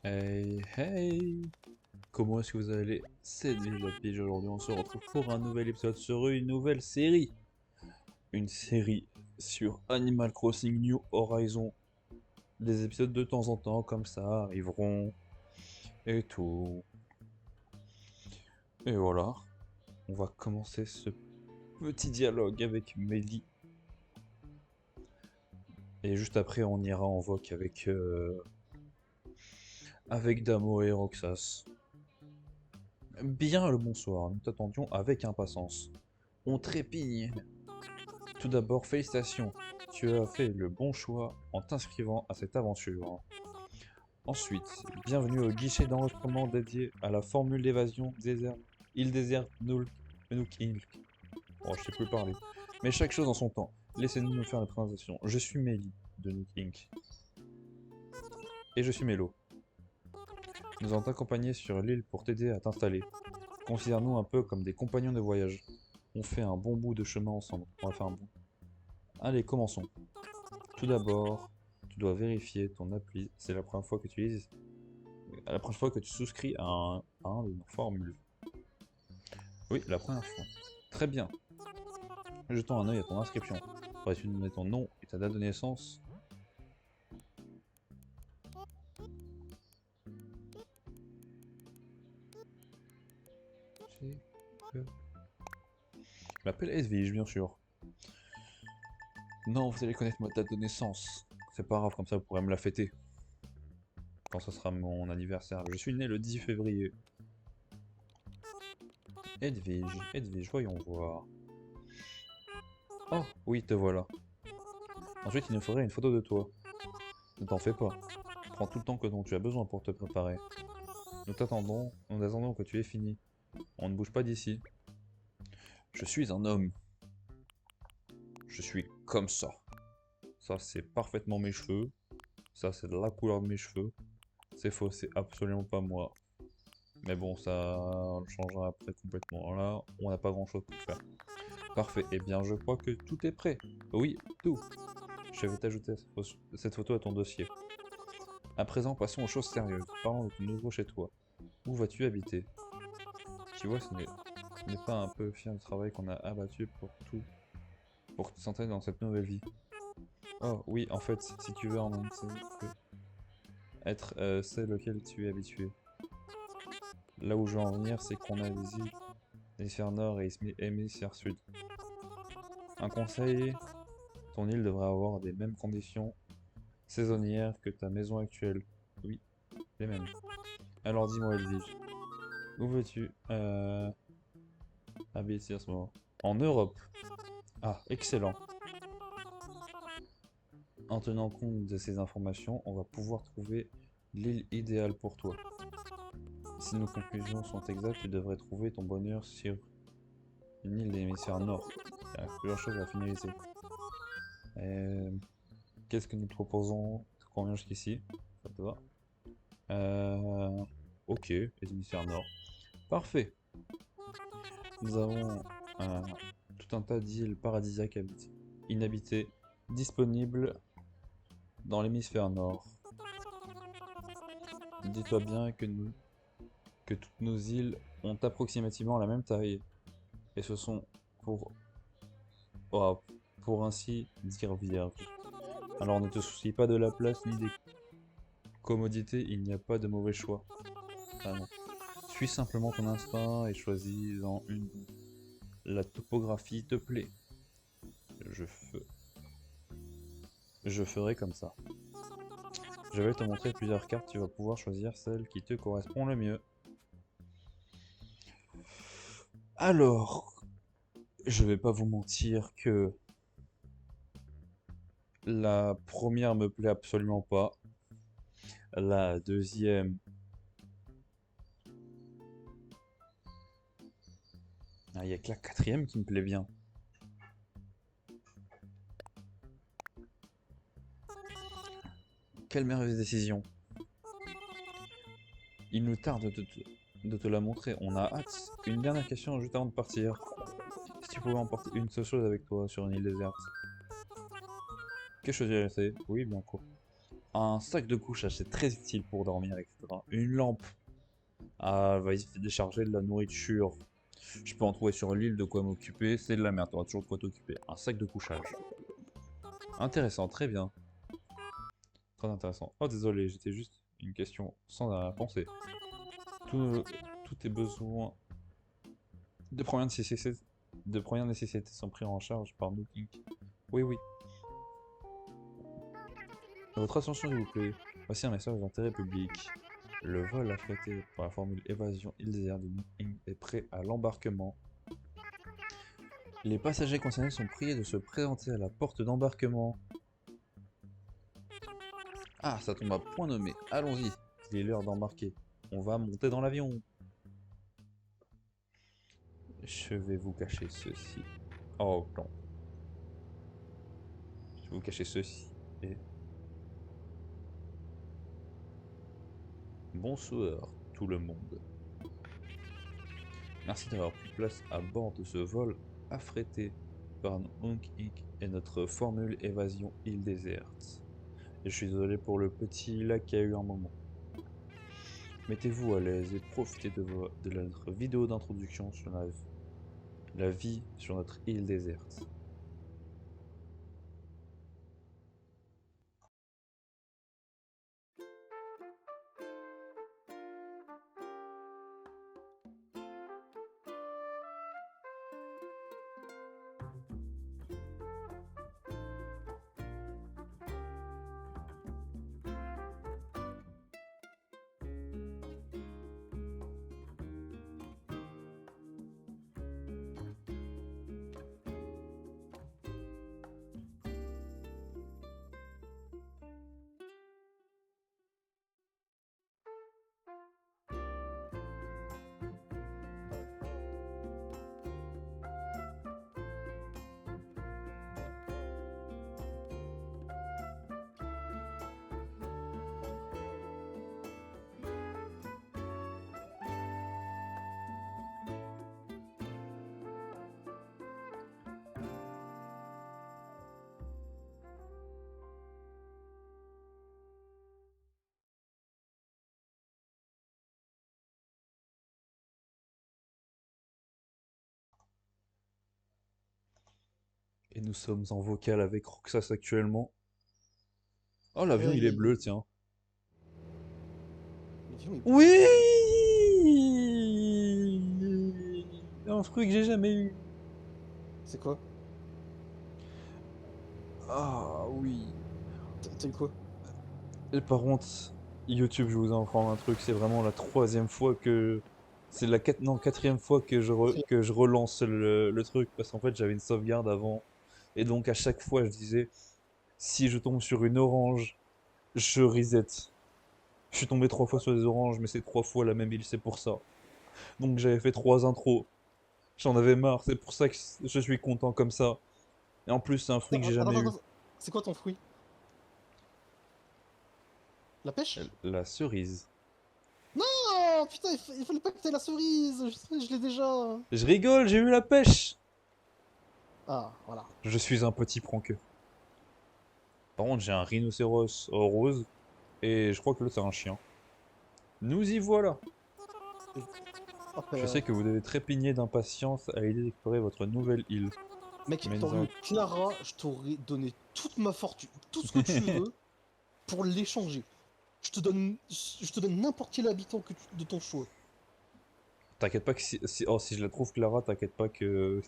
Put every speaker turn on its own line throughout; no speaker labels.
Hey, hey! Comment est-ce que vous allez? C'est déjà Pige. Aujourd'hui, on se retrouve pour un nouvel épisode sur une nouvelle série. Une série sur Animal Crossing New Horizon. Des épisodes de temps en temps, comme ça, arriveront et tout. Et voilà, on va commencer ce petit dialogue avec Mélie. Et juste après, on ira en voc avec Damo et Roxas. Bien le bonsoir, nous t'attendions avec impatience. On trépigne. Tout d'abord, félicitations, tu as fait le bon choix en t'inscrivant à cette aventure. Ensuite, bienvenue au guichet d'enregistrement dédié à la formule d'évasion désert, île déserte Nook Inc. Oh, je sais plus parler. Mais chaque chose en son temps. Laissez-nous nous faire la présentation. Je suis Melly de Nook Inc. Et je suis Melo. Nous allons t'accompagner sur l'île pour t'aider à t'installer. Considère-nous un peu comme des compagnons de voyage. On fait un bon bout de chemin ensemble. On va faire un bon. Allez, commençons. Tout d'abord, tu dois vérifier ton appli. C'est la première fois que tu utilises, la première fois que tu souscris à un de nos formules. Oui, la première fois. Très bien. Jetons un œil à ton inscription. Pourrais-tu nous donner ton nom et ta date de naissance? Je m'appelle Edwige, bien sûr. Non, vous allez connaître ma date de naissance. C'est pas grave, comme ça vous pourrez me la fêter. Quand ce sera mon anniversaire. Je suis né le 10 février. Edwige, voyons voir. Oh, oui, te voilà. Ensuite, il nous faudrait une photo de toi. Ne t'en fais pas. Prends tout le temps que dont tu as besoin pour te préparer. Nous attendons que tu aies fini. On ne bouge pas d'ici. Je suis un homme. Je suis comme ça. Ça, c'est parfaitement mes cheveux. Ça, c'est la couleur de mes cheveux. C'est faux, c'est absolument pas moi. Mais bon, ça on le changera après complètement. Là, on n'a pas grand-chose pour faire. Parfait. Eh bien, je crois que tout est prêt. Oui, tout. Je vais t'ajouter cette photo à ton dossier. À présent, passons aux choses sérieuses. Parlons de ton nouveau chez toi. Où vas-tu habiter? Tu vois, ce n'est pas un peu fier du travail qu'on a abattu pour s'entraîner dans cette nouvelle vie. Oh oui, en fait, si tu veux en même temps être celle auquel tu es habitué. Là où je veux en venir, c'est qu'on a des îles, l'hémisphère nord et l'hémisphère sud. Un conseil, ton île devrait avoir les mêmes conditions saisonnières que ta maison actuelle. Oui, les mêmes. Alors dis-moi, Edwige, où veux-tu habiter en ce moment? En Europe. Ah, excellent. En tenant compte de ces informations, on va pouvoir trouver l'île idéale pour toi. Si nos conclusions sont exactes, tu devrais trouver ton bonheur sur une île de l'hémisphère nord. Il y a plusieurs choses à finaliser. Euh, Qu'est-ce que nous te proposons? Ça convient jusqu'ici? Ça te va? Ok, l'hémisphère nord. Parfait. Nous avons euh, tout un tas d'îles paradisiaques inhabitées disponibles dans l'hémisphère nord. Dis-toi bien que toutes nos îles ont approximativement la même taille, et ce sont pour, oh, pour ainsi dire vierges. Alors ne te soucie pas de la place ni des commodités, il n'y a pas de mauvais choix. Ah non. Suis simplement ton instinct et choisis-en une dont la topographie te plaît. Je, fe- je ferai comme ça. Je vais te montrer plusieurs cartes, tu vas pouvoir choisir celle qui te correspond le mieux. Alors, je vais pas vous mentir que la première me plaît absolument pas. La deuxième... Ah, il n'y a que la quatrième qui me plaît bien. Quelle merveilleuse décision. Il nous tarde de te la montrer, on a hâte. Une dernière question juste avant de partir. Si tu pouvais emporter une seule chose avec toi sur une île déserte, que choisirais-tu? Oui, bien court. Un sac de couchage, c'est très utile pour dormir, etc. Une lampe. Ah, va y décharger de la nourriture. Je peux en trouver sur l'île de quoi m'occuper. C'est de la merde, t'auras toujours de quoi t'occuper. Un sac de couchage. Intéressant, très bien. Très intéressant. Oh, désolé, j'étais juste une question sans penser. Tout, tous tes besoins de première nécessité sont pris en charge par Booking. Oui, oui. Votre attention, s'il vous plaît. Voici un message d'intérêt public. Le vol affrété par la formule évasion île déserte de Booking est prêt à l'embarquement. Les passagers concernés sont priés de se présenter à la porte d'embarquement. Ah, ça tombe à point nommé. Allons-y. Il est l'heure d'embarquer. On va monter dans l'avion. Je vais vous cacher ceci. Oh non. Je vais vous cacher ceci. Et bonsoir tout le monde. Merci d'avoir pris place à bord de ce vol affrété par Hunk Inc. et notre formule évasion île déserte. Et je suis désolé pour le petit lac qu'il y a eu un moment. Mettez-vous à l'aise et profitez de notre vidéo d'introduction sur la vie sur notre île déserte. Et nous sommes en vocal avec Roxas actuellement. Oh, l'avion
Aïe
il est
aïe aïe.
bleu, tiens.
L'avion est bleu.
Oui! Un fruit que j'ai jamais eu.
C'est quoi?
Ah oui.
T'as eu quoi?
Et par contre, YouTube, je vous apprends un truc, c'est vraiment la troisième fois que... C'est la non, quatrième fois que
Quatrième.
que je relance le truc, parce qu'en fait j'avais une sauvegarde avant. Et donc à chaque fois je disais, si je tombe sur une orange, je reset. Je suis tombé 3 fois sur des oranges, mais c'est 3 fois la même île, c'est pour ça. Donc j'avais fait 3 intros. J'en avais marre, c'est pour ça que je suis content comme ça. Et en plus, c'est un fruit que j'ai
Attends,
jamais eu.
attends. C'est quoi ton fruit? La pêche?
La cerise.
Oh putain, il fallait pas que t'aies la cerise. Je l'ai déjà.
Je rigole, j'ai eu la pêche!
Ah, voilà.
Je suis un petit pranqueux. Par contre, j'ai un rhinocéros rose, et je crois que l'autre c'est un chien. Nous y voilà!
Hop,
Je sais que vous devez trépigner d'impatience à l'idée d'explorer votre nouvelle île.
mec,
Mais nous
t'aurais eu
allons...
Clara, je t'aurais donné toute ma fortune, tout ce que tu veux, pour l'échanger. Je te donne n'importe quel habitant de ton choix.
T'inquiète pas que oh, si je la trouve Clara, t'inquiète pas que...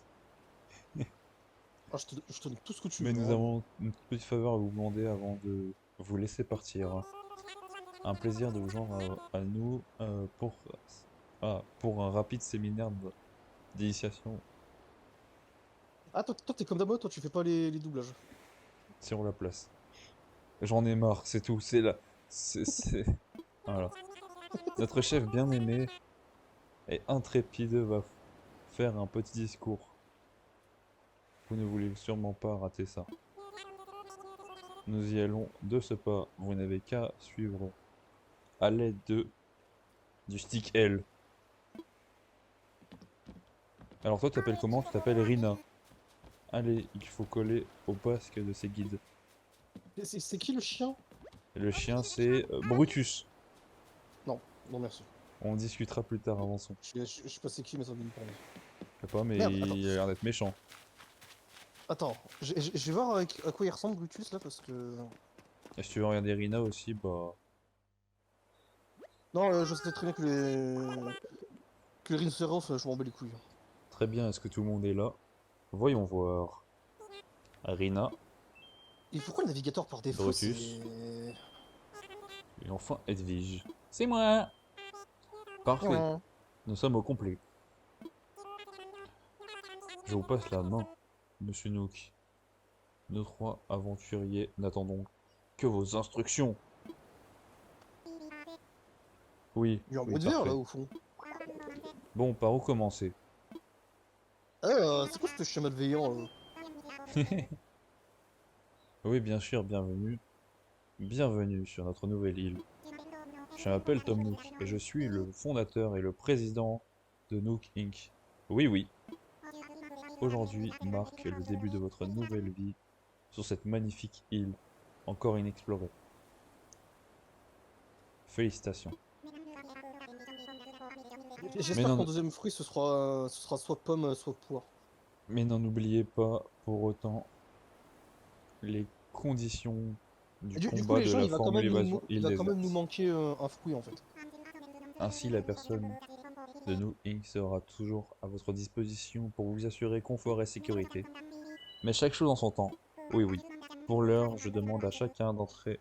Ah, je te donne tout ce que tu
Mais
veux,
nous
hein.
avons une petite faveur à vous demander avant de vous laisser partir. Un plaisir de vous joindre à nous pour un rapide séminaire d'initiation
Ah, toi, t'es comme d'hab, toi, tu fais pas les doublages.
sur la place. J'en ai marre, c'est tout, c'est là. Voilà. Notre chef bien-aimé et intrépide va faire un petit discours. Vous ne voulez sûrement pas rater ça. Nous y allons de ce pas. Vous n'avez qu'à suivre à l'aide du stick L. Alors toi, tu t'appelles comment? Tu t'appelles Rina. Allez, il faut coller au basque de ces guides.
C'est qui le chien?
Et le chien, c'est Brutus.
Non, non merci.
On discutera plus tard, avançons.
Je sais pas c'est qui, mais ça me dit pas.
Je sais pas, mais
Merde, attends.
il a l'air d'être méchant.
Attends, je vais voir à quoi il ressemble Brutus là parce que.
Et si tu veux regarder Rina aussi, bah...
Non, je sais très bien que les rhinocéros, je m'en bats les couilles.
Très bien, est-ce que tout le monde est là? Voyons voir. Rina,
Et pourquoi le navigateur par défaut
Brutus,
c'est.
et enfin Edwige. C'est moi! Parfait,
Ouais.
nous sommes au complet. Je vous passe la main, Monsieur Nook. Nous trois aventuriers n'attendons que vos instructions. Oui,
Il y a un
oui,
bruit de verre là
parfait.
au fond.
Bon, par où commencer?
Ah, c'est quoi ce chien malveillant
Oui, bien sûr, bienvenue. Bienvenue sur notre nouvelle île. Je m'appelle Tom Nook et je suis le fondateur et le président de Nook Inc. Oui, oui, aujourd'hui marque le début de votre nouvelle vie sur cette magnifique île encore inexplorée. Félicitations. Mais
J'espère que mon
non,
deuxième fruit ce sera soit pomme, soit poire.
mais n'en oubliez pas pour autant les conditions du
Du coup,
combat
les
de
gens,
la formule évasion
il
île
va quand même nous
déserte.
manquer un fruit en fait.
Ainsi, la personne de Nook Inc. sera toujours à votre disposition pour vous assurer confort et sécurité. Mais chaque chose en son temps. Oui, oui. Pour l'heure, je demande à chacun d'entre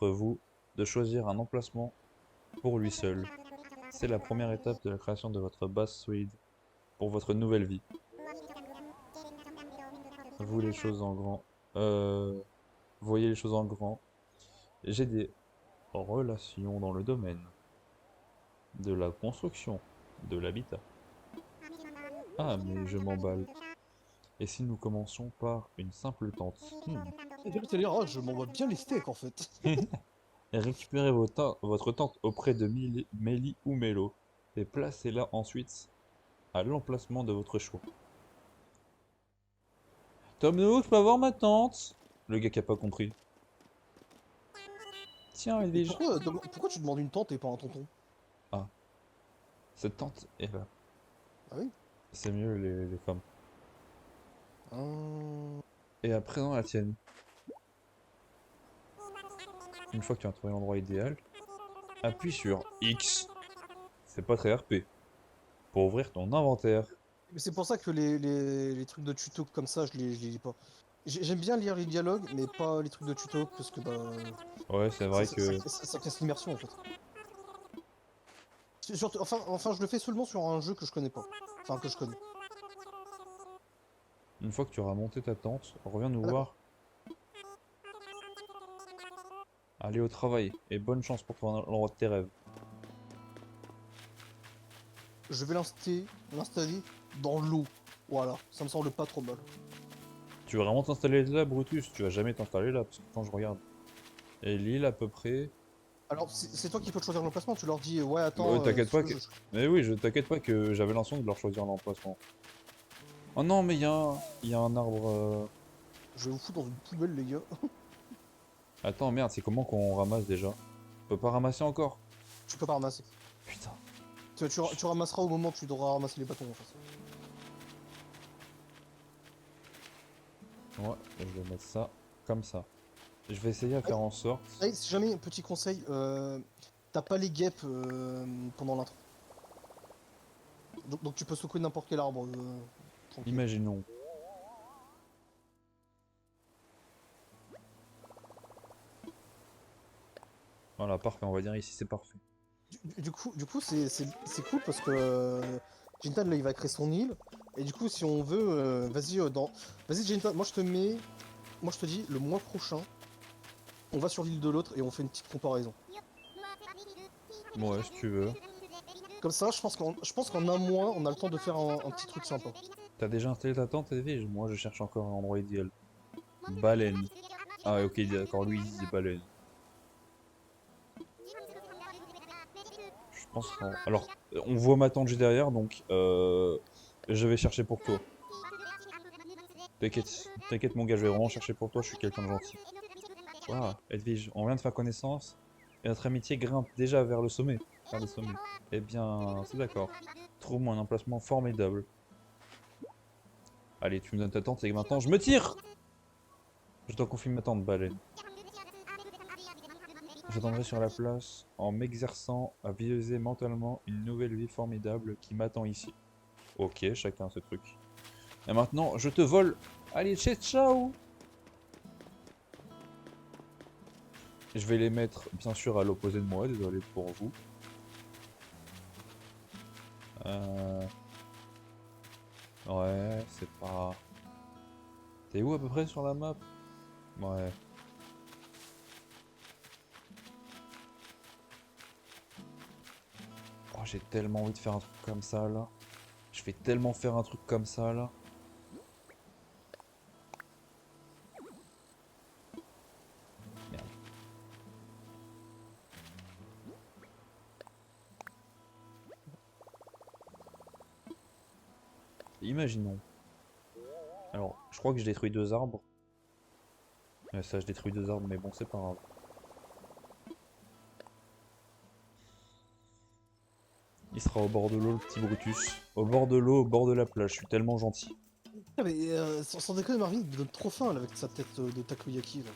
vous de choisir un emplacement pour lui seul. C'est la première étape de la création de votre base solide pour votre nouvelle vie. Vous les choses en grand. Euh, Voyez les choses en grand. J'ai des relations dans le domaine de la construction, de l'habitat. Ah, mais je m'emballe. Et si nous commencions par une simple tente?
C'est-à-dire, ah, je m'envoie bien les steaks en fait.
Et récupérez votre tente auprès de Mélie ou Mélo et placez-la ensuite à l'emplacement de votre choix. Tom Nook, je peux avoir ma tente? Le gars qui a pas compris. Tiens,
Mais
Edwige.
pourquoi tu demandes une tante et pas un tonton?
Ah, cette tente est là.
Ah oui?
C'est mieux les femmes.
Hum,
Et à présent la tienne. Une fois que tu as trouvé l'endroit idéal, appuie sur X. C'est pas très RP. Pour ouvrir ton inventaire.
Mais c'est pour ça que les trucs de tuto comme ça, je les lis pas. J'aime bien lire les dialogues, mais pas les trucs de tuto, parce que bah,
Ouais, c'est
ça,
vrai
ça, ça
que
casse ça casse l'immersion en fait. Enfin, je le fais seulement sur un jeu que je connais pas. Enfin, que je connais.
une fois que tu auras monté ta tente, reviens nous
Ah d'accord.
voir. Allez au travail et bonne chance pour trouver l'endroit de tes rêves.
Je vais l'installer dans l'eau. Voilà, ça me semble pas trop mal.
Tu vas vraiment t'installer là, Brutus? Tu vas jamais t'installer là, parce que quand je regarde. Et l'île à peu près.
Alors, c'est toi qui peux choisir l'emplacement, tu leur dis, ouais, attends,
T'inquiète
parce
pas
que
que.
je...
Mais oui, je t'inquiète pas que j'avais l'intention de leur choisir l'emplacement. Oh non, mais il y a un arbre.
Je vais vous foutre dans une poubelle, les gars.
Attends, merde, c'est comment qu'on ramasse déjà? On peut pas ramasser encore?
Tu peux pas ramasser.
Putain.
Tu ramasseras au moment où tu devras ramasser les bâtons, en fait.
Ouais, je vais mettre ça comme ça. Je vais essayer de faire en sorte.
Allez, si jamais, un petit conseil, t'as pas les guêpes pendant l'intro. Donc tu peux secouer n'importe quel arbre. Tranquille.
Imaginons. Voilà, parfait, on va dire ici, c'est parfait.
Du coup, c'est cool parce que Jintan là il va créer son île. Et du coup, si on veut, vas-y vas-y Jintan, moi je te dis le mois prochain, on va sur l'île de l'autre et on fait une petite comparaison.
Ouais, si tu veux.
Comme ça, je pense qu'en un mois, on a le temps de faire un petit truc sympa.
T'as déjà installé ta tente, Edwige? Moi, je cherche encore un endroit idéal. Baleine. Ah, ok, d'accord, lui, il dit baleine. Je pense alors, on voit ma tente juste derrière, donc je vais chercher pour toi. T'inquiète, t'inquiète mon gars, je vais vraiment chercher pour toi, je suis quelqu'un de gentil. Waouh, Edwige, on vient de faire connaissance et notre amitié grimpe déjà vers le sommet. Vers le sommet. Eh bien, c'est d'accord. Trouve-moi un emplacement formidable. Allez, tu me donnes ta tente et maintenant je me tire! Je dois confier ma tente, baleine. J'attendrai sur la place en m'exerçant à visualiser mentalement une nouvelle vie formidable qui m'attend ici. Ok, chacun ses trucs. Et maintenant, je te vole. Allez, ciao! Je vais les mettre, bien sûr, à l'opposé de moi, désolé pour vous. Euh... Ouais, c'est pas... T'es où à peu près sur la map? Ouais. Oh, j'ai tellement envie de faire un truc comme ça, là. Je vais tellement faire un truc comme ça, là. Merde. Imaginons. Alors, je crois que je détruis 2 arbres. Ouais, ça, je détruis 2 arbres, mais bon, c'est pas grave. Il sera au bord de l'eau, le petit Brutus. Au bord de l'eau, au bord de la plage. Je suis tellement gentil.
Ah, mais sans déconner, Marvin, il me donne trop faim là, avec sa tête de takoyaki là.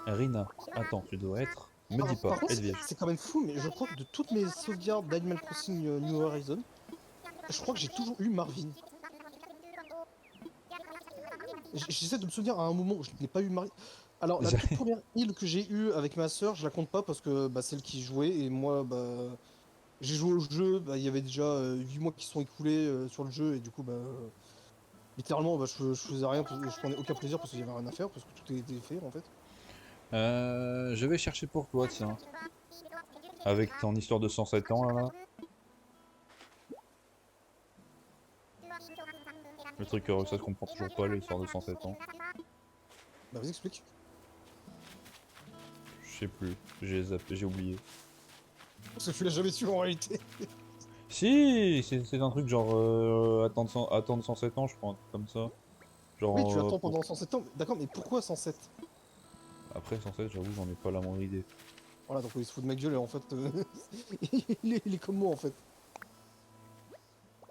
Rina, attends, tu dois être... Me dis pas,
Par contre,
Edwige.
c'est quand même fou, mais je crois que de toutes mes sauvegardes d'Animal Crossing New Horizon, je crois que j'ai toujours eu Marvin. J'essaie de me souvenir à un moment où je n'ai pas eu Marvin. Alors, la toute première île que j'ai eue avec ma soeur, je la compte pas parce que bah, c'est elle qui jouait et moi, bah, j'ai joué au jeu, bah, il y avait déjà 8 mois qui se sont écoulés sur le jeu et du coup, bah, littéralement, bah, je faisais rien, je prenais aucun plaisir parce qu'il y avait rien à faire, parce que tout était fait en fait.
Je vais chercher pour toi, tiens. Avec ton histoire de 107 ans, là. Le truc, ça se comprend toujours pas, l'histoire de 107 ans.
Bah, vas-y, explique.
Je sais plus, j'ai zappé, j'ai oublié.
Parce que tu l'as jamais su en réalité.
Si, c'est un truc genre attendre 107 ans, je crois, un truc comme ça.
Oui, tu
Genre
attends pendant 107 ans. D'accord, mais pourquoi 107?
après 107, j'avoue, j'en ai pas la moindre idée.
Voilà, donc il se fout de ma gueule et en fait, il est comme moi en fait.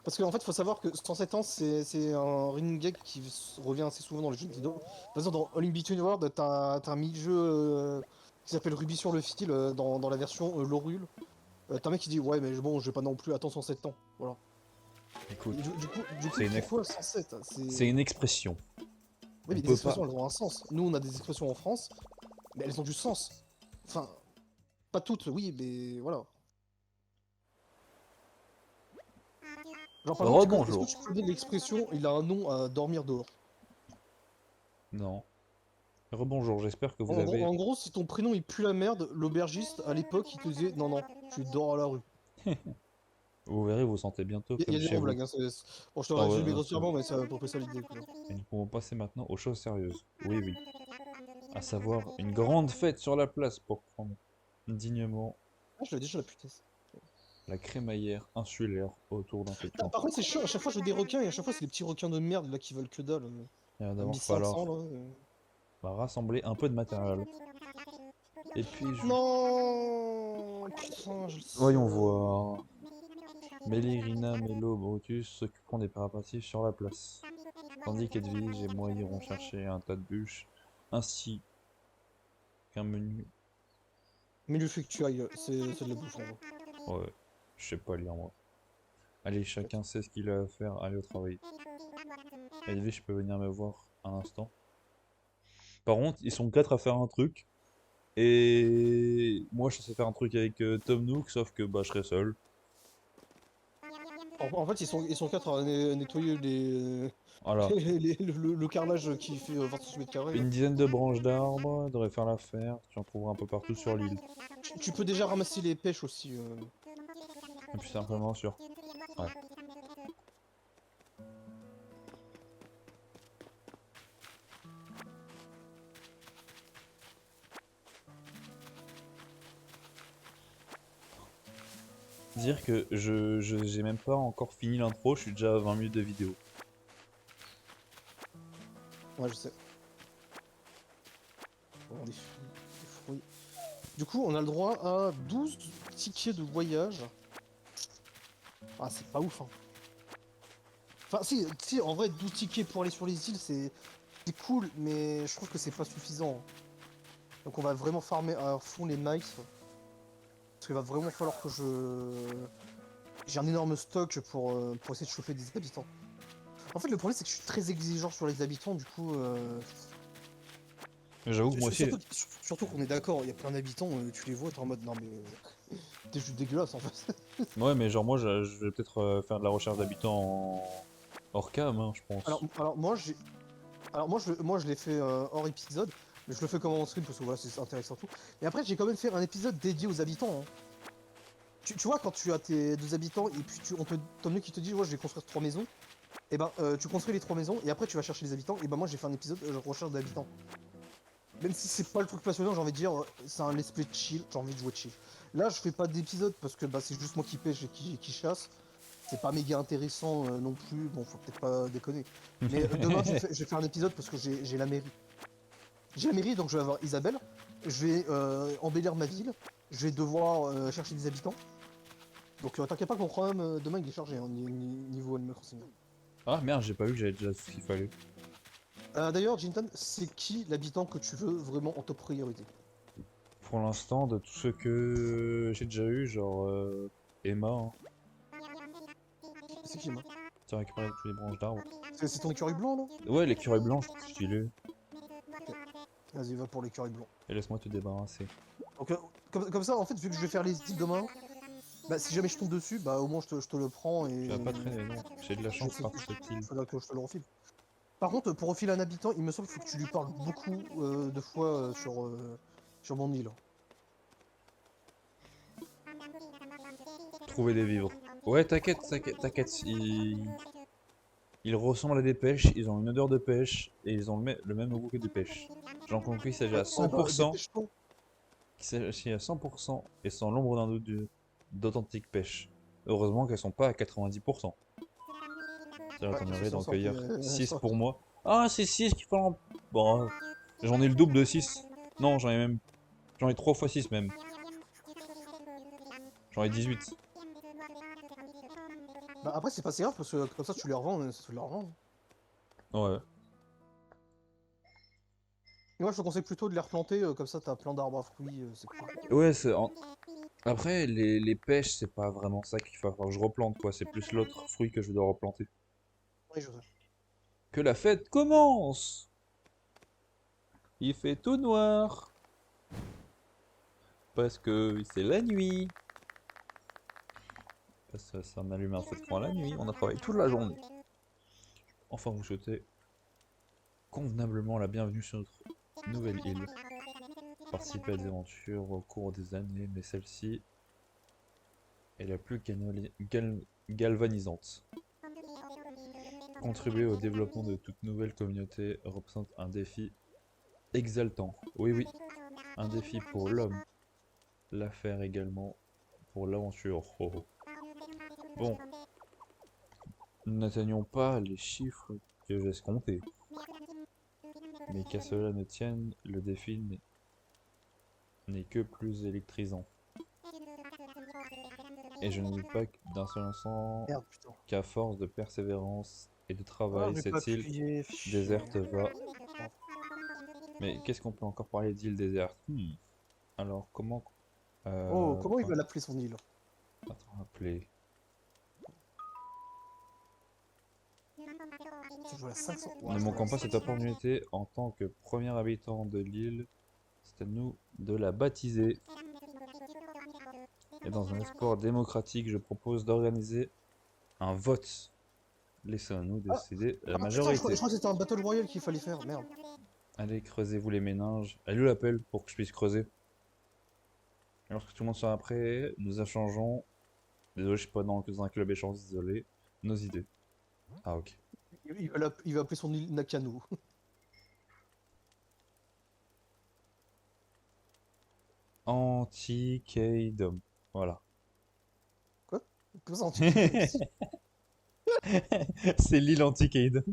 Parce qu'en fait, faut savoir que 107 ans, c'est un running gag qui revient assez souvent dans les jeux vidéo. Par exemple, dans All in Between World, t'as un mini-jeu qui s'appelle Ruby sur le fil dans la version Lorule. T'as un mec qui dit ouais, mais bon, je vais pas non plus attendre 107 ans. Voilà.
Écoute,
Et du coup,
c'est une,
pourquoi 107?
c'est une expression.
Oui,
On
mais des
peut pas.
expressions, elles ont un sens. Nous, on a des expressions en France, mais elles ont du sens. Enfin, pas toutes, oui, mais voilà. Genre, par exemple, est-ce que
Rebonjour.
tu connais l'expression il a un nom à dormir dehors?
Non. Rebonjour, j'espère que
En,
vous
gros,
avez.
en gros, si ton prénom il pue la merde, l'aubergiste à l'époque il te disait non, non, tu dors à la rue.
Vous verrez, vous sentez bientôt
Il y
comme
a des
chez
gros
vous.
blagues, hein, bon, je te
Ah ouais,
résumé grossièrement, mais c'est à peu près ça l'idée.
et nous pouvons passer maintenant aux choses sérieuses. Oui, oui. À savoir une grande fête sur la place pour prendre dignement
Ah, je l'avais déjà la putasse.
la crémaillère insulaire autour d'un
Ah,
fécond.
par contre, c'est chiant, à chaque fois je veux des requins et à chaque fois c'est des petits requins de merde là qui veulent que dalle.
Il va
À
d'abord
1500
falloir
là.
rassembler un peu de matériel. Et puis,
Non, putain, je le
voyons
sens.
voir. Mélirina, Mélo, Brutus s'occuperont des préparatifs sur la place. Tandis qu'Edwige et moi irons chercher un tas de bûches, ainsi qu'un menu.
Mais le fait que tu ailles, c'est de la bouffe en vrai.
Ouais, je sais pas lire moi. Allez, chacun sait ce qu'il a à faire, allez au travail. Edwige peut venir me voir un instant. Par contre, ils sont 4 à faire un truc. Et moi, je sais faire un truc avec Tom Nook, sauf que bah, je serai seul.
En fait, ils sont quatre à nettoyer
Voilà.
le carrelage qui fait 26 mètres carrés là.
Une dizaine de branches d'arbres devrait faire l'affaire. Tu en trouveras un peu partout sur l'île.
Tu peux déjà ramasser les pêches aussi.
Et puis simplement sur... Ouais. Dire que j'ai même pas encore fini l'intro, je suis déjà à 20 minutes de vidéo.
Ouais, je sais. Bon, des fruits. Du coup, on a le droit à 12 tickets de voyage. Ah, c'est pas ouf, hein. Enfin, si, en vrai, 12 tickets pour aller sur les îles, c'est cool, mais je trouve que c'est pas suffisant. Donc on va vraiment farmer à fond les mice. Parce qu'il va vraiment falloir que j'ai un énorme stock pour essayer de choper des habitants. En fait, le problème, c'est que je suis très exigeant sur les habitants, du coup...
Mais j'avoue que moi aussi.
Surtout qu'on est d'accord, il y a plein d'habitants, tu les vois, t'es en mode, non mais... T'es juste dégueulasse, en fait.
Ouais, mais genre moi je vais peut-être faire de la recherche d'habitants hors cam, hein, je
Alors,
pense.
alors moi, j'ai... Alors moi je l'ai fait hors épisode, mais je le fais comme en stream parce que voilà, c'est intéressant tout. Et après, j'ai quand même fait un épisode dédié aux habitants, hein. Tu vois, quand tu as tes 2 habitants et puis t'en as qui te dit, ouais, je vais construire 3 maisons, et ben tu construis les 3 maisons et après tu vas chercher les habitants, et ben moi j'ai fait un épisode recherche d'habitants. Même si c'est pas le truc passionnant, j'ai envie de dire, c'est un let's play chill, j'ai envie de jouer chill. Là, je fais pas d'épisode parce que bah, c'est juste moi qui pêche et qui chasse. C'est pas méga intéressant non plus, bon, faut peut-être pas déconner. Mais demain, je vais faire un épisode parce que j'ai la mairie. J'ai la mairie, donc je vais avoir Isabelle. Je vais embellir ma ville. Je vais devoir chercher des habitants. Donc t'inquiète pas que mon programme demain il est chargé hein, niveau Animal Crossing.
Ah merde, j'ai pas vu que j'avais déjà tout ce qu'il fallait.
D'ailleurs, Jintan, c'est qui l'habitant que tu veux vraiment en top priorité?
Pour l'instant, de tous ceux que j'ai déjà eu, genre Emma, hein,
C'est qui, moi?
tu as récupéré toutes les branches d'arbres.
C'est ton écureuil blanc, là?
Ouais, l'écureuil blanche, c'est stylé.
Ok. Vas-y, va pour l'écureuil blanc.
Et laisse-moi te débarrasser.
Donc, comme ça, en fait, vu que je vais faire les îles demain, bah, si jamais je tombe dessus, bah, au moins, je te le prends et...
Tu vas pas traîner, non. J'ai de la
Je
chance
sais
par
plus,
cette île.
faudra que je te le refile. Par contre, pour refiler un habitant, il me semble qu'il faut que tu lui parles beaucoup de fois sur mon île.
Trouver des vivres. Ouais, t'inquiète, t'inquiète, t'inquiète. Ils ressemblent à des pêches, ils ont une odeur de pêche, et ils ont le même goût que des pêches. J'en conclus qu'il s'agit à
Ah bah,
100%,
dépêche-toi.
qu'il s'agit à 100%, et sans l'ombre d'un doute d'authentiques pêches. Heureusement qu'elles sont pas à 90%.
Ouais,
J'en
parce que
aurais
si on
d'en
sortait...
cueillir 6 pour moi. Ah, c'est 6 qu'il faut en... Bon, j'en ai le double de 6. Non, j'en ai même... J'en ai 3 fois 6 même. J'en ai 18.
Bah, après, c'est pas si grave, parce que comme ça, tu les revends, ça te les revends.
Ouais.
Et moi, je te conseille plutôt de les replanter, comme ça, t'as plein d'arbres à fruits, c'est cool.
Ouais, c'est... Après, les pêches, c'est pas vraiment ça qu'il va falloir que je replante, quoi. C'est plus l'autre fruit que je dois replanter.
Oui, je sais.
Que la fête commence! Il fait tout noir. Parce que c'est la nuit. Parce que ça m'allume un feu de camp la nuit. On a travaillé toute la journée. Enfin, vous souhaitez convenablement la bienvenue sur notre nouvelle île. Participer à des aventures au cours des années, mais celle-ci est la plus galvanisante. Contribuer au développement de toute nouvelle communauté représente un défi exaltant. Oui, oui, un défi pour l'homme. L'affaire également pour l'aventure. Oh, oh. Bon, nous n'atteignons pas les chiffres que j'escomptais. Mais qu'à cela ne tienne, le défi n'est que plus électrisant. Et je ne doute pas d'un seul instant
Merde, putain.
qu'à force de persévérance et de
Ah,
travail,
j'ai pas
cette île
appuyé.
déserte va... Mais qu'est-ce qu'on peut encore parler d'île déserte? Alors, comment...
Oh, comment il
Attends,
va l'appeler son île?
attends, appeler...
Tu joues à 500.
Ne manquons pas cette opportunité en tant que premier habitant de l'île. C'est à nous de la baptiser. Et dans un espoir démocratique, je propose d'organiser un vote. Laissez-nous
Ah,
décider la
ah putain, je
majorité.
crois que c'était un Battle Royale qu'il fallait faire, merde.
Allez, creusez-vous les méninges. Elle où l'appel pour que je puisse creuser. Et lorsque tout le monde sera prêt, nous échangeons. Désolé, je suis pas dans un club échange, désolé. Nos idées. Ah, ok.
Il va appeler son île Nakano.
Anti-Kingdom. Voilà.
Quoi? Comme ça, Anti-Kingdom.
C'est l'île Anti-Kingdom.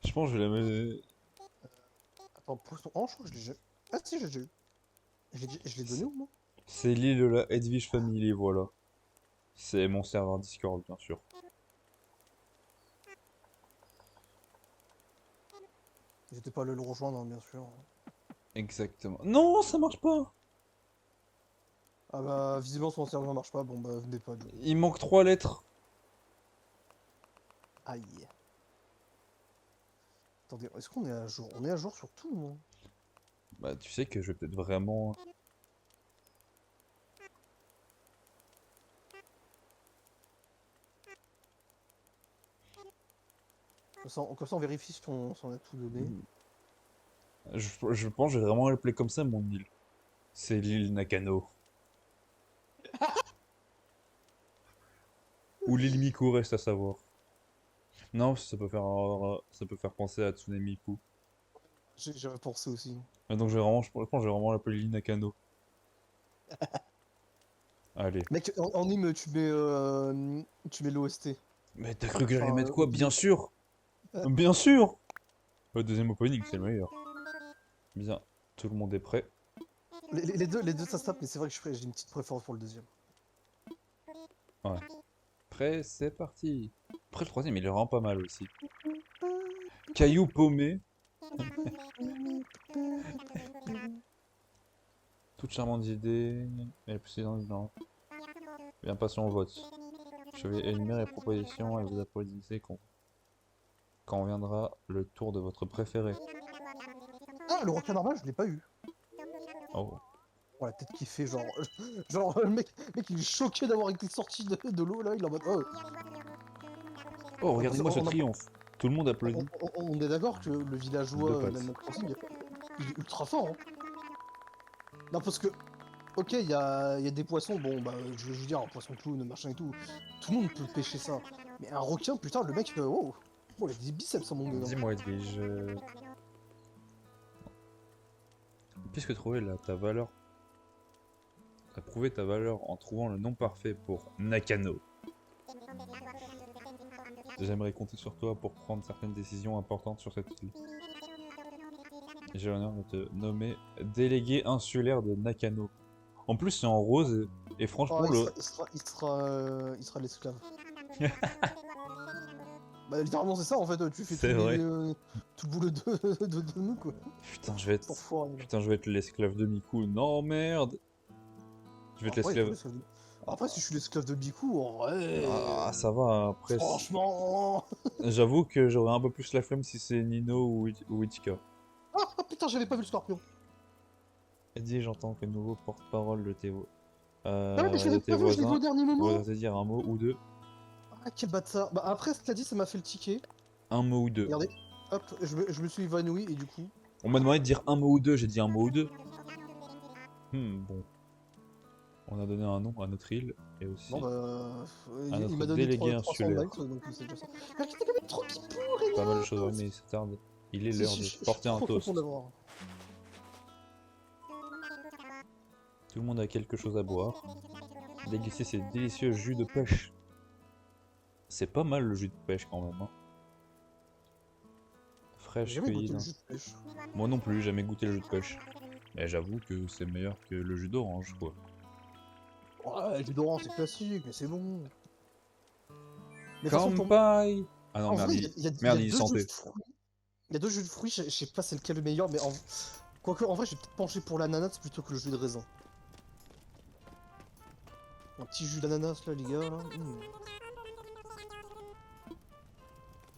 Je pense que je vais la mettre...
Attends, poisson ange, je crois que je l'ai déjà... Ah si, j'ai déjà eu. Je l'ai donné
C'est
au moins?
c'est l'île de la Edwige Family, voilà. C'est mon serveur Discord, bien sûr.
J'étais pas allé le rejoindre, hein, bien sûr.
Exactement. Non, ça marche pas!
Ah bah, visiblement son serveur marche pas, bon bah, venez pas, du coup.
Il manque 3 lettres.
Aïe. Attendez, est-ce qu'on est à jour? On est à jour sur tout, non?
Bah, tu sais que je vais peut-être vraiment...
Comme ça, on vérifie si on a tout donné.
Je pense que je vais vraiment l'appeler comme ça, mon île. C'est l'île Nakano. Ou l'île Miku, reste à savoir. Non, ça peut faire penser à Tsune Miku.
J'avais pensé aussi.
Mais donc je pense que je vais vraiment l'appeler l'île Nakano. Allez.
Mec, en hymne, tu mets l'OST.
Mais t'as cru que j'allais
Enfin,
mettre quoi? Bien
opening.
sûr! Bien sûr! Le deuxième opening, c'est le meilleur. Bien, tout le monde est prêt.
Les deux ça se tape, mais c'est vrai que j'ai une petite préférence pour le deuxième.
Ouais. Prêt, c'est parti. Après, le troisième, il est vraiment pas mal aussi. Caillou paumé, toute charmante idée, et plus non. Bien passons au vote. Je vais éliminer les propositions et vous applaudissez quand viendra le tour de votre préféré.
Ah, le requin normal, je l'ai pas eu.
Oh.
Oh, la tête qui fait genre. Genre, le mec, il est choqué d'avoir été sorti de l'eau là, il est en mode. Oh.
Oh,
Ouais, parce
regardez-moi ce
qu'on
triomphe. Tout le monde applaudit.
on est d'accord que le
Deux
villageois
pattes.
d'Animal Crossing, il est ultra fort. Hein. Non, parce que. Ok, il y a des poissons, bon, bah, je veux dire, un poisson clown, machin et tout. Tout le monde peut pêcher ça. Mais un requin, putain, le mec, oh, oh, il a des biceps, hein, mon gars.
Dis-moi, Edwige, puisque trouver ta valeur, t'as prouvé ta valeur en trouvant le nom parfait pour Nakano. J'aimerais compter sur toi pour prendre certaines décisions importantes sur cette île. J'ai l'honneur de te nommer délégué insulaire de Nakano. En plus, c'est en rose et franchement,
Oh,
le.
il sera l'esclave. Bah, littéralement, c'est ça, en fait, tu fais
C'est vrai.
tout le boulot de nous, quoi.
Putain, je vais
Cet
être.
enfoiré, là.
Putain, je vais être l'esclave de Miku. Non, merde! Je vais être
Après, il faut
l'esclave.
l'esclave Après, si je suis l'esclave de Bikou, en vrai...
Ah, ça va, après.
Franchement...
J'avoue que j'aurais un peu plus la flemme si c'est Nino ou Ichika.
Ah, putain, j'avais pas vu le scorpion.
Eddie, j'entends que nouveau porte-parole
Ah ouais, mais je l'avais
de tes
pas vu, je l'ai vu au
voisins
dernier moment.
voudrait te dire un mot ou deux.
Ah, quel bâtard. Bah, après, ce que t'as dit, ça m'a fait le ticket.
Un mot ou deux.
Regardez, hop, je me suis évanoui, et du coup...
On m'a demandé de dire un mot ou deux, j'ai dit un mot ou deux. Bon. On a donné un nom à notre île et aussi
Non, bah...
à
il
notre
m'a donné
délégué
300
insulaire.
likes, donc c'est déjà ça. Mais t'es quand même trop pipou,
Pas mal de choses, ouais,
Reynard.
mais ça tarde. Il est
Si,
l'heure
je
de
suis
porter un
trop content
toast.
d'avoir.
Tout le monde a quelque chose à boire. Déguster ces délicieux jus de pêche. C'est pas mal le jus de pêche quand même. Hein.
J'ai
Fraîche
jamais
cueillie
goûté le
dans...
jus de pêche.
Moi non plus, jamais goûté le jus de pêche. Mais j'avoue que c'est meilleur que le jus d'orange, quoi.
Ouais, le jus d'orange, c'est classique, mais c'est bon. Mais de toute façon,
Kampai! Ah non,
en
merde,
vrai, il y a
merde, il est
deux jus
santé.
de fruits. Il y a deux jus de fruits, je sais pas c'est lequel le meilleur, mais quoique, en vrai, je vais peut-être pencher pour l'ananas plutôt que le jus de raisin. Un petit jus d'ananas, là, les gars, là.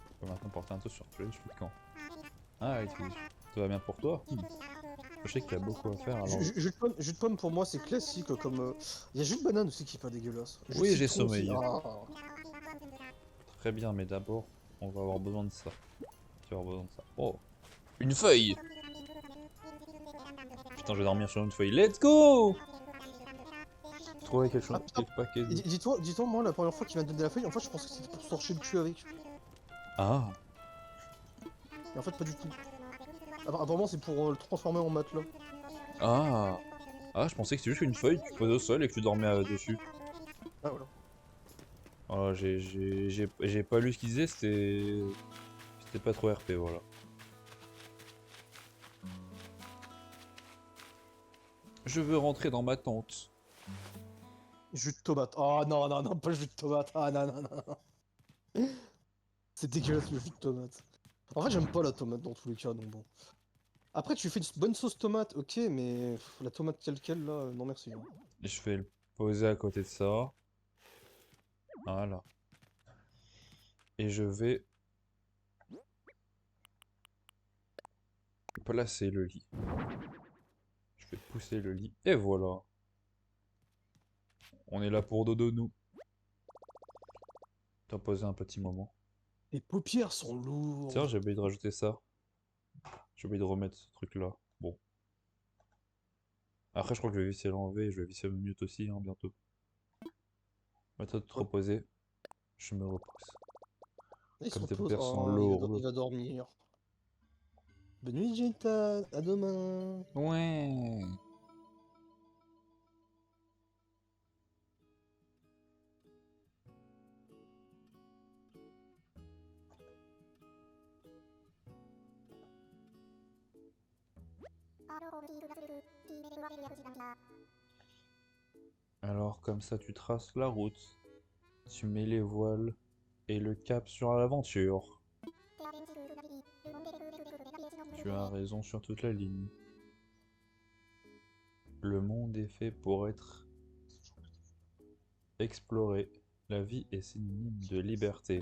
Je peux maintenant porter un toast sur tous les cheveux de camp. Ah, et tout va bien pour toi? Je sais qu'il y a beaucoup à faire alors.
Jus de pomme, pour moi, c'est classique, comme... Il y a jus de banane aussi qui est pas dégueulasse. Jus de
Oui, j'ai
citron aussi.
sommeil.
Ah.
Très bien, mais d'abord, on va avoir besoin de ça. Tu vas avoir besoin de ça. Oh! Une feuille! Putain, je vais dormir sur une feuille. Let's go! Trouver quelque chose.
putain.
Quelque paquet.
Dis-toi, moi, la première fois qu'il m'a donné la feuille, en fait, je pensais que c'était pour se torcher le cul avec.
Ah!
Mais en fait, pas du tout. Apparemment, c'est pour le transformer en matelas.
Ah! Ah, je pensais que c'était juste une feuille que tu posais au sol et que tu dormais dessus.
Ah, voilà.
Oh, j'ai pas lu ce qu'il disait, c'était C'était pas trop RP, voilà. Je veux rentrer dans ma tente.
Jus de tomate. Oh non, non, non, pas le jus de tomate. Ah non, non, non, non. C'est dégueulasse le jus de tomate. En fait, j'aime pas la tomate dans tous les cas, donc bon. Après, tu fais une bonne sauce tomate, ok, mais la tomate telle quelle, là, non merci. Hein.
Et je vais le poser à côté de ça. Voilà. Et je vais placer le lit. Je vais pousser le lit. Et voilà. On est là pour dodo, nous. T'as posé un petit moment.
Les paupières sont
Tiens,
lourdes.
j'ai oublié de rajouter ça. J'ai oublié de remettre ce truc-là. Bon. Après, je crois que je vais visser l'enlever et je vais visser le mute aussi, hein, bientôt. Maintenant de te
Ouais.
reposer, je me repousse.
Il se
Comme tes
repose.
paupières sont
Oh, il
lourdes.
va dormir. Bonne nuit, Jinta. À demain.
Ouais. Alors, comme ça, tu traces la route. Tu mets les voiles et le cap sur l'aventure. Tu as raison sur toute la ligne. Le monde est fait pour être exploré. La vie est synonyme de liberté.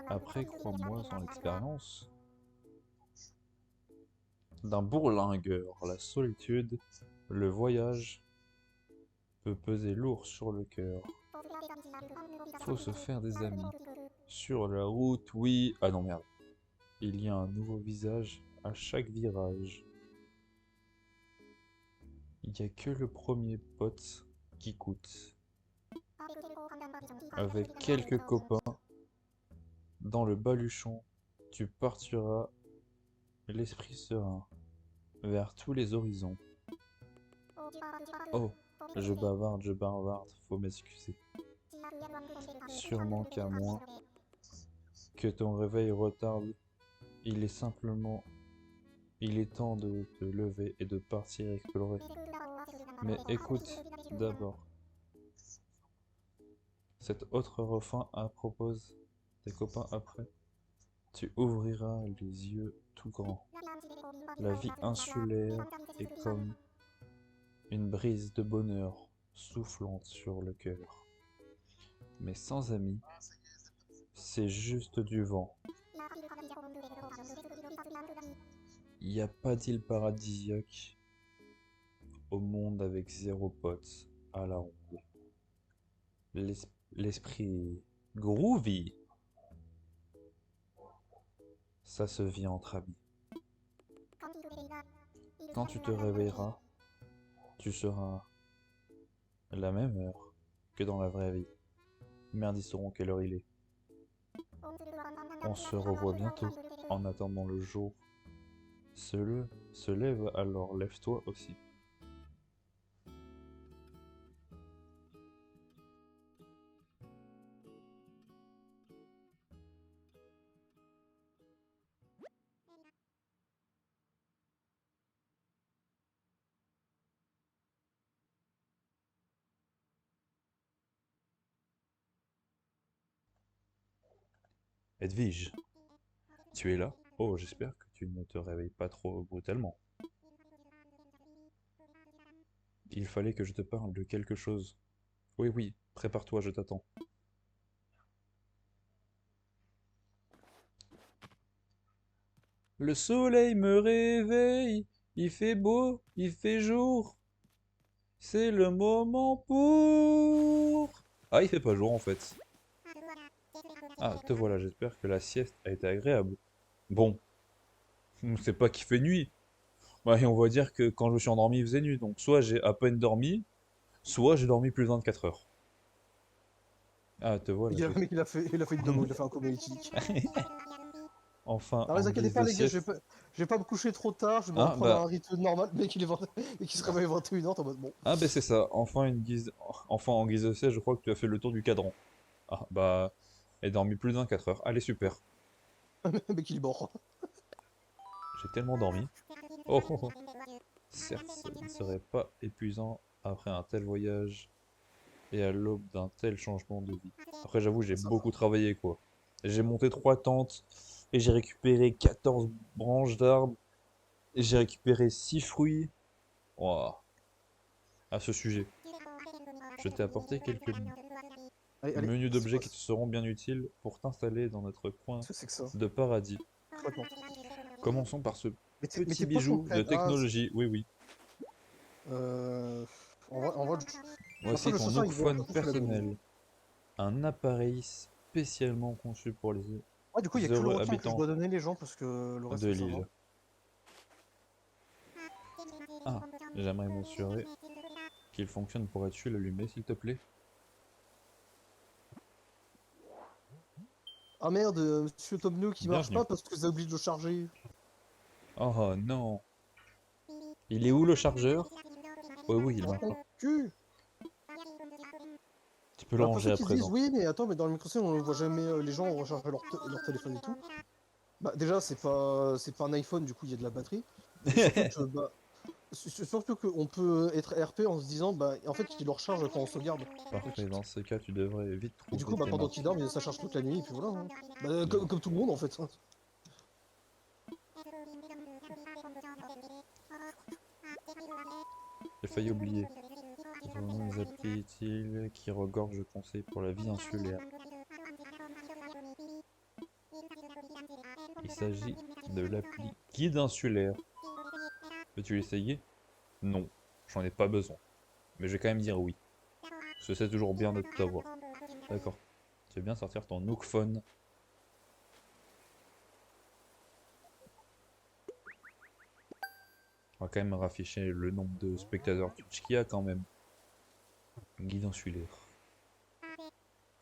Après, crois-moi en l'expérience d'un bourlingueur, la solitude, le voyage peut peser lourd sur le cœur. Faut se faire des amis. Sur la route, oui. Ah non, merde. Il y a un nouveau visage à chaque virage. Il n'y a que le premier pote qui coûte. Avec quelques copains, dans le baluchon, tu partiras l'esprit serein vers tous les horizons. Oh, je bavarde, faut m'excuser. Sûrement qu'à moins que ton réveil retarde, il est simplement... Il est temps de te lever et de partir explorer. Mais écoute d'abord. Cet autre refrain à propose tes copains après. Tu ouvriras les yeux tout grands. La vie insulaire est comme une brise de bonheur soufflante sur le cœur. Mais sans amis, c'est juste du vent. Il n'y a pas d'île paradisiaque au monde avec zéro pote à la ronde. L'esprit groovy, ça se vit entre amis. Quand tu te réveilleras, tu seras à la même heure que dans la vraie vie. Merde, ils sauront quelle heure il est. On se revoit bientôt. En attendant le jour se lève, alors lève-toi aussi. Edwige, tu es là? Oh, j'espère que tu ne te réveilles pas trop brutalement. Il fallait que je te parle de quelque chose. Oui, oui, prépare-toi, je t'attends. Le soleil me réveille, il fait beau, il fait jour. C'est le moment pour... Ah, il fait pas jour en fait. Ah, te voilà, j'espère que la sieste a été agréable. Bon, c'est pas qu'il fait nuit. Ouais, on va dire que quand je me suis endormi, il faisait nuit. Donc soit j'ai à peine dormi, soit j'ai dormi plus de 24 heures. Ah, te voilà,
Le mec, il a fait une demo, il a fait un coma éthique.
Enfin,
Alors,
en
les inquiétez
guise
pas,
de
les gars,
sieste.
je vais pas me coucher trop tard, je vais me
Ah,
reprendre
bah,
un rythme normal. Le mec, il est 20... et qui se réveille 21h, t'es en mode bon.
ah, bah c'est ça. Enfin, en guise de sieste, je crois que tu as fait le tour du cadran. Ah, bah, elle a dormi plus de 24 heures. Allez, super.
Le mec il est mort.
J'ai tellement dormi. Oh, oh, oh. Certes, ce ne serait pas épuisant après un tel voyage et à l'aube d'un tel changement de vie. Après, j'avoue, j'ai
Ça
beaucoup
va.
travaillé, quoi. J'ai monté 3 tentes et j'ai récupéré 14 branches d'arbres et j'ai récupéré 6 fruits. Ouah. À ce sujet, je t'ai apporté quelques
Allez, allez,
menus
c'est
d'objets
quoi?
qui te seront bien utiles pour t'installer dans notre coin
Qu'est-ce que c'est que ça?
de paradis.
Complètement.
Commençons par ce
Mais
petit
tes poches sont
bijou de
pleines. Ah,
technologie. Oui, oui.
euh... en vrai, après
Voici
le
ton
chasseur il vend
Nookphone
surtout sur la maison.
personnel. Un appareil spécialement conçu pour les
Ouais, du coup, il y a que le
heureux
requin que je
habitants
dois donner les gens parce que le
de
reste ça va.
l'île. Ah, j'aimerais m'assurer qu'il fonctionne pour être allumé, s'il te plaît.
Ah merde, monsieur Tom Nook qui marche
Bienvenue.
pas parce que ça oblige de le charger.
Oh non. Il est où le chargeur? Oui, oui, il
Dans
marche.
ton cul!
Tu peux le
Bah, pour
ranger
ceux
à
qui se disent,
présent.
oui, mais attends, mais dans le micro on ne voit jamais les gens recharger leur téléphone et tout. Bah, déjà, c'est pas un iPhone, du coup, il y a de la batterie. Et surtout que, bah, surtout qu'on peut être RP en se disant, bah, en fait, il le recharge quand on sauvegarde. Donc,
Parfait, dans ce cas, tu devrais vite
et du
trouver
coup, bah,
tes
pendant
marques.
qu'il dort, ça charge toute la nuit, et puis voilà, hein. Bah,
Je-
comme tout le monde, en fait.
J'ai failli oublier. Nous les applis utiles qui regorgent de conseils pour la vie insulaire. Il s'agit de l'appli Guide insulaire. Peux-tu l'essayer? Non, j'en ai pas besoin. Mais je vais quand même dire oui. Parce que c'est toujours bien de t'avoir. D'accord. Tu veux bien sortir ton Nookphone? On va quand même rafficher le nombre de spectateurs Twitch qu'il y a quand même. Guide insulaire.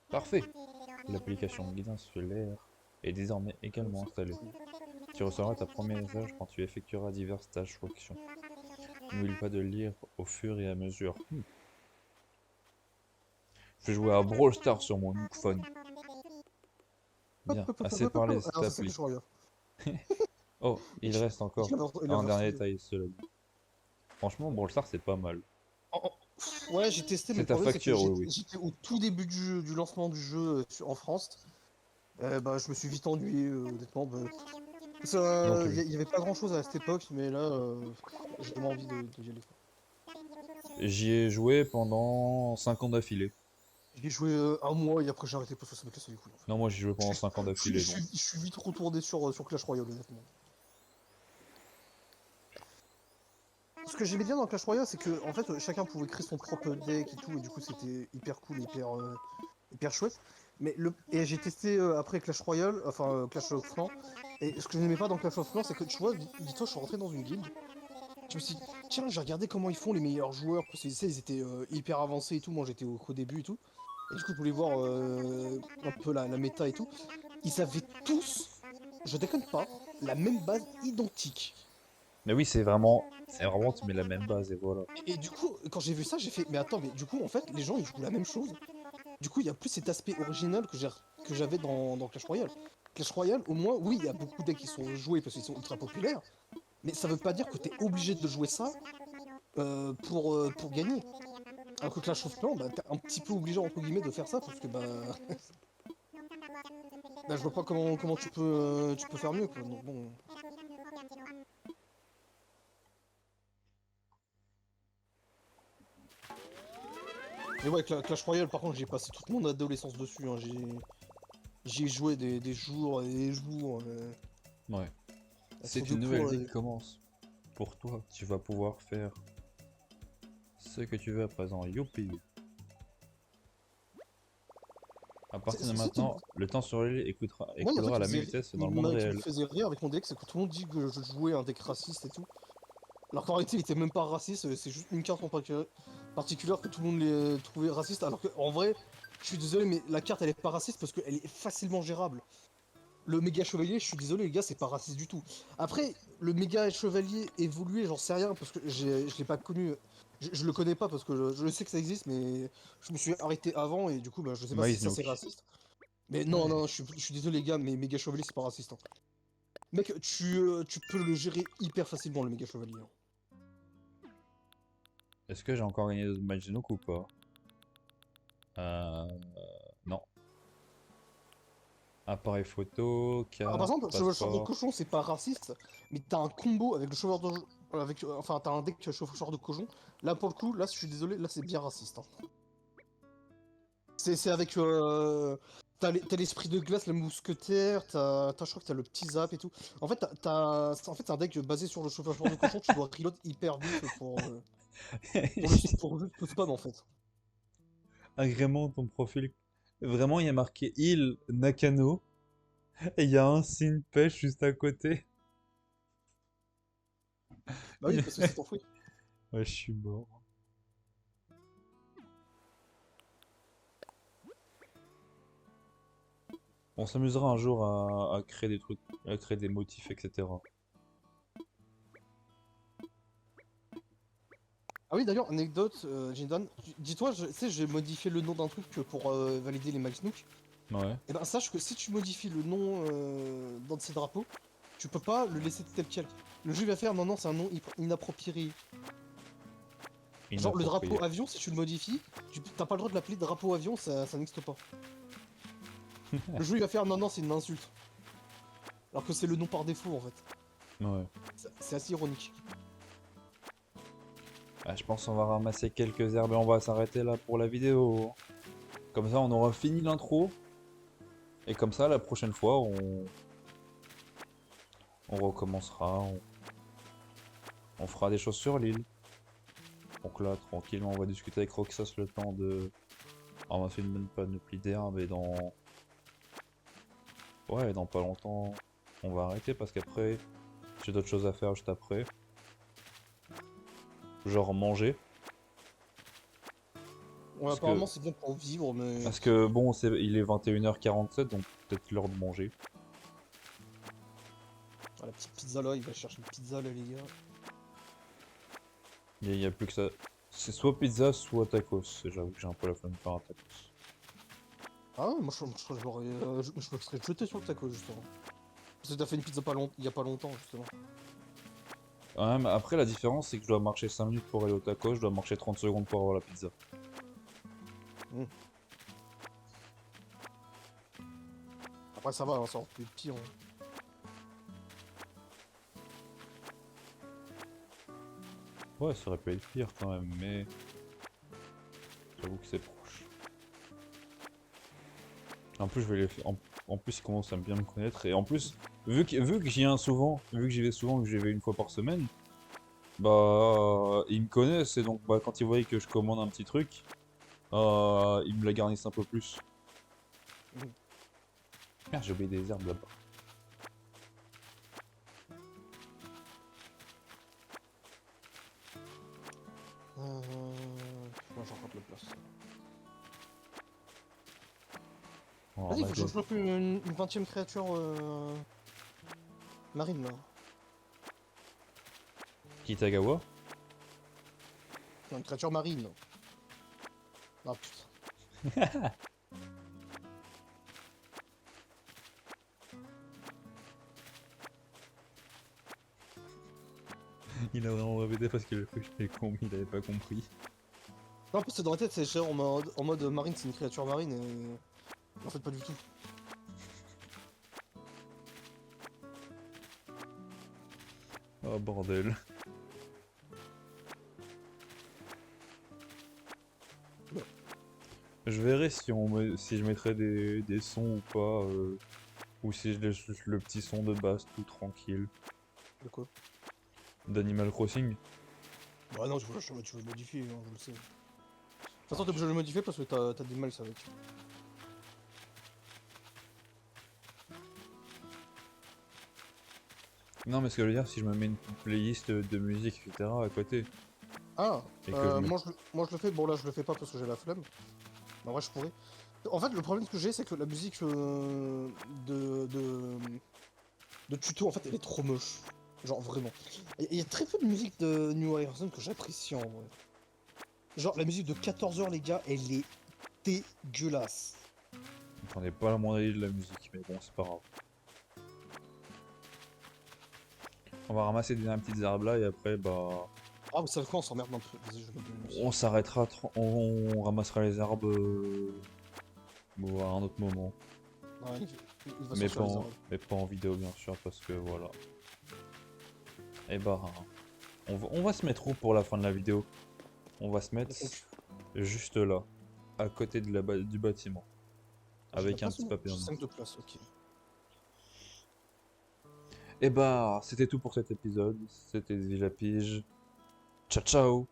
Parfait. L'application Guide insulaire est désormais également installée. Tu recevras ta première message quand tu effectueras diverses tâches ou actions. N'oublie pas de lire au fur et à mesure. Je vais jouer à Brawl Stars sur mon Nookphone. Bien, assez parlé de cette
Alors, c'est ça que
appli.
je regarde.
Oh, il reste encore
Il a
un
inversé.
dernier détail, cela dit. Franchement, Brawl Stars, c'est pas mal.
Ouais, j'ai testé, mais
C'est
le
ta
problème, c'est que
facture, oui, oui.
j'étais au tout début du lancement du jeu en France. Bah, je me suis vite ennuyé, honnêtement. Bah,
Donc,
y avait pas grand chose à cette époque, mais là, j'ai vraiment envie de y aller, quoi.
j'y ai joué pendant 5 ans d'affilée.
J'y ai joué un mois et après j'ai arrêté parce que ça me cassait les couilles, en fait.
Non, moi, j'y joué pendant 5 ans d'affilée, donc.
Je suis vite retourné sur Clash Royale, honnêtement. Ce que j'aimais bien dans Clash Royale, c'est que en fait, chacun pouvait créer son propre deck et tout, et du coup, c'était hyper cool, hyper chouette. Et j'ai testé après Clash Royale, enfin Clash of Clans, et ce que je n'aimais pas dans Clash of Clans, c'est que tu vois, dis-toi, je suis rentré dans une guilde, je me suis dit, tiens, j'ai regardé comment ils font les meilleurs joueurs, parce que tu sais, ils étaient hyper avancés et tout, moi j'étais au début et tout, et du coup, je voulais voir un peu la méta et tout. Ils avaient tous, je déconne pas, la même base identique.
Mais oui, c'est vraiment, tu mets la même base et voilà.
Et du coup, quand j'ai vu ça, j'ai fait, mais attends, mais du coup, en fait, les gens, ils jouent la même chose. Du coup, il y a plus cet aspect original que j'avais dans Clash Royale. Clash Royale, au moins, oui, il y a beaucoup de decks qui sont joués parce qu'ils sont ultra populaires, mais ça veut pas dire que t'es obligé de jouer ça pour gagner. Alors que Clash of Clans, bah, t'es un petit peu obligé, entre guillemets, de faire ça parce que, bah, bah je vois pas comment tu peux faire mieux, quoi. Donc, bon. Mais ouais, Clash Royale, par contre, j'ai passé toute mon adolescence dessus, hein. J'y ai joué des jours et des jours.
Ouais.
Sur
C'est
deux
une nouvelle
cours.
vie qui commence. Pour toi, tu vas pouvoir faire ce que tu veux à présent. Youpi. À partir de
C'est ça qui,
maintenant, le temps sur l'île
moi, il y a un truc
écoulera à
qui
la
me
même
faisait,
vitesse que dans le monde
qui me
réel.
faisait rire avec mon deck, c'est que tout le monde dit que je jouais un deck raciste et tout. Alors qu'en réalité, il était même pas raciste, c'est juste une carte en particulière que tout le monde les trouvait raciste. Alors qu'en vrai, je suis désolé, mais la carte elle est pas raciste parce qu'elle est facilement gérable. Le méga chevalier, je suis désolé, les gars, c'est pas raciste du tout. Après, le méga chevalier évolué, j'en sais rien parce que je l'ai pas connu. Je le connais pas parce que je sais que ça existe, mais je me suis arrêté avant et du coup, bah, je sais pas si
Maïs
ça c'est
Nook.
raciste. Mais non, non, je suis désolé les gars, mais méga chevalier c'est pas raciste, hein. Mec, tu peux le gérer hyper facilement le méga chevalier, hein.
Est-ce que j'ai encore gagné d'autres matchs de Nook ou pas? Euh... Non. Appareil photo,
Ah, par
carte,
exemple, chevaucheur de
passeport.
cochon c'est pas raciste, mais t'as un combo avec le chevaucheur de... Avec, enfin, t'as un deck chevaucheur de cochon. Là, pour le coup, là, je suis désolé, là, c'est bien raciste, hein. C'est avec... t'as l'esprit de glace, le mousquetaire, je crois que t'as le petit zap et tout. En fait, en fait, c'est un deck basé sur le chevaucheur de cochon, tu dois reload hyper vite pour juste le spam, en fait.
Agrément ton profil. Vraiment, il y a marqué île Nakano et il y a un signe pêche juste à côté.
Bah oui, parce que c'est ton fruit.
Ouais, je suis mort. On s'amusera un jour à créer des trucs, à créer des motifs, etc.
Ah oui, d'ailleurs, anecdote, Jindan, dis-toi, tu sais, j'ai modifié le nom d'un truc pour valider les Max Nook.
Ouais.
Et ben, sache que si tu modifies le nom d'un de ces drapeaux, tu peux pas le laisser tel quel. Le jeu va faire, non, non, c'est un nom inapproprié. Genre, le
Inapproprié.
drapeau avion, si tu le modifies, t'as pas le droit de l'appeler drapeau avion, ça n'existe pas. Le jeu, il va faire, non, non, c'est une insulte. Alors que c'est le nom par défaut, en fait.
Ouais.
C'est assez ironique.
Ah, je pense qu'on va ramasser quelques herbes et on va s'arrêter là pour la vidéo. Comme ça, on aura fini l'intro. Et comme ça, la prochaine fois, on recommencera. On fera des choses sur l'île. Donc là, tranquillement, on va discuter avec Roxas le temps de ramasser une bonne panoplie d'herbes et dans... Ouais, dans pas longtemps, on va arrêter parce qu'après, j'ai d'autres choses à faire juste après. Genre manger.
Ouais,
Parce que,
apparemment, c'est bien pour vivre, mais...
parce que bon, il est 21h47, donc peut-être l'heure de manger.
Ah, la petite pizza là, il va chercher une pizza là, les gars.
Il y a plus que ça. C'est soit pizza, soit tacos. J'avoue que j'ai un peu la flemme de faire un tacos.
Ah ouais, moi je me serais jeté sur le taco justement. Parce que t'as fait une pizza il y a pas longtemps justement.
Ouais, mais après, la différence, c'est que je dois marcher 5 minutes pour aller au tacos, je dois marcher 30 secondes pour avoir la pizza.
Hmm. Après ça va, hein, ça aurait pu être pire, hein.
Ouais, ça aurait pu être pire quand même, mais j'avoue que c'est proche. En plus, je vais les faire. En plus, ils commencent à bien me connaître. Et en plus, vu que j'y viens souvent, vu que j'y vais souvent, que j'y vais une fois par semaine, bah, ils me connaissent. Et donc, bah, quand ils voient que je commande un petit truc, ils me la garnissent un peu plus.
Hmm.
Merde, j'ai oublié des herbes là-bas.
Moi j'en rattrape la place.
On va
Vas-y, faut que je
ramasser.
chope une 20ème créature marine là.
Kitagawa?
Non, une créature marine. Ah putain.
Il a vraiment répété parce qu'il a cru que j'étais con, mais il avait pas compris.
Non, en plus c'est dans la tête, c'est genre en mode marine, c'est une créature marine et... En fait pas du tout.
Oh bordel.
Ouais.
Je verrai si je mettrai des sons ou pas, ou si je laisse juste le petit son de base tout tranquille
De quoi?
d'Animal Crossing.
Bah non, tu veux le modifier, hein, je le sais. De toute façon, t'es obligé de le modifier parce que t'as des miles avec.
Non, mais ce que je veux dire, si je me mets une playlist de musique, etc. à côté,
Ah,
et que je me...
moi je le fais, bon là je le fais pas parce que j'ai la flemme. Mais en vrai je pourrais. En fait le problème que j'ai c'est que la musique de, de, de tuto en fait elle est trop moche. Genre vraiment. Il y a très peu de musique de New Horizons que j'apprécie en vrai. Genre la musique de 14h les gars elle est dégueulasse.
J'en ai pas la moindre idée de la musique, mais bon, c'est pas grave. On va ramasser des petites herbes là et après, bah,
Ah, vous savez quoi, on s'emmerde un peu. Vas-y, je vais mettre de la
on
musique.
s'arrêtera, on ramassera les herbes bon, à un autre moment.
Ouais, il va
Mais
sortir
pas,
les
en,
armes.
mais pas en vidéo, bien sûr, parce que voilà. Et bah, on va se mettre où pour la fin de la vidéo? On va se mettre juste là, à côté de du bâtiment,
J'ai de la
avec un
place
petit
ou
papier en
j'ai
dessous.
5 de place, ok.
Et bah, c'était tout pour cet épisode. C'était Villapige. Ciao, ciao!